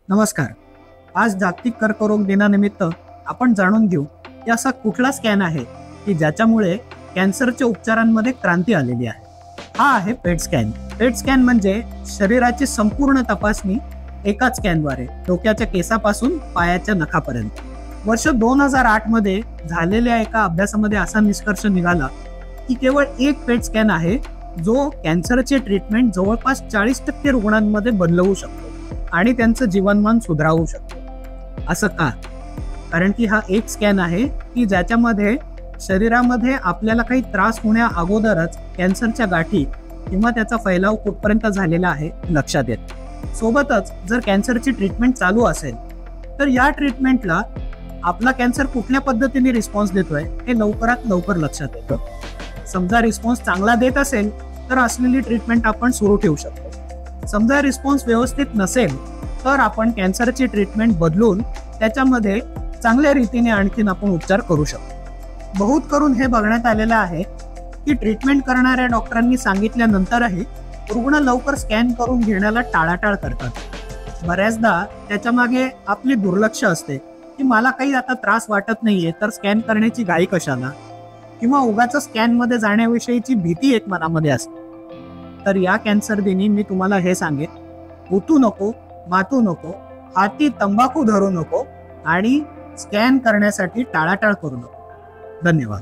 नमस्कार. आज जागतिक कर्करोग दिनानिमित्त आपण जाणून घेऊ की असा कुठला स्कॅन आहे की ज्याच्यामुळे कॅन्सरच्या उपचारांमध्ये क्रांती आलेली आहे. हा आहे पेट स्कॅन. पेट स्कॅन म्हणजे शरीराची संपूर्ण तपासणी एकाच स्कॅनद्वारे, डोक्याच्या केसापासून पायाच्या नखापर्यंत. वर्ष 2008 मध्ये झालेल्या एका अभ्यासामध्ये असा निष्कर्ष निघाला की केवळ एक पेट स्कॅन आहे जो कॅन्सरचे ट्रीटमेंट जवळपास 40% रुग्णांमध्ये बदलवू शकतो आणि त्यांचं जीवनमान सुधारवू शकतो. असं का? कारण की हा एक स्कॅन आहे की ज्याच्यामध्ये शरीरामध्ये आपल्याला काही त्रास होण्या अगोदरच कॅन्सरच्या गाठी किंवा त्याचा फैलाव कुठपर्यंत झालेला आहे लक्षात येतो. सोबतच जर कॅन्सरची ट्रीटमेंट चालू असेल तर या ट्रीटमेंटला आपला कॅन्सर कुठल्या पद्धतीने रिस्पॉन्स देतोय हे लवकरात लवकर लक्षात येतं. समजा रिस्पॉन्स चांगला देत असेल तर असलेली ट्रीटमेंट आपण सुरू ठेवू शकतो. समजा रिस्पॉन्स व्यवस्थित नसेल तर आपण कॅन्सरची ट्रीटमेंट बदलून त्याच्यामध्ये चांगल्या रीतीने आणखीन आपण उपचार करू शकतो. बहुत करून हे बघण्यात आलेलं आहे की ट्रीटमेंट करणाऱ्या डॉक्टरांनी सांगितल्यानंतरही रुग्ण लवकर स्कॅन करून घेण्याला टाळाटाळ करतात. बऱ्याचदा त्याच्या मागे आपली दुर्लक्ष असते की मला काही आता त्रास वाटत नाहीये तर स्कॅन करण्याची घाई कशाला, किंवा उगाच स्कॅन मध्ये जाण्याविषयीची भीती एक मनामध्ये असते. तर या कॅन्सर दिनी मी तुम्हाला हे सांगेन, उठू नको, मातू नको, हाती तंबाखू धरू नको आणि स्कॅन करण्यासाठी टाळाटाळ करू नको. धन्यवाद.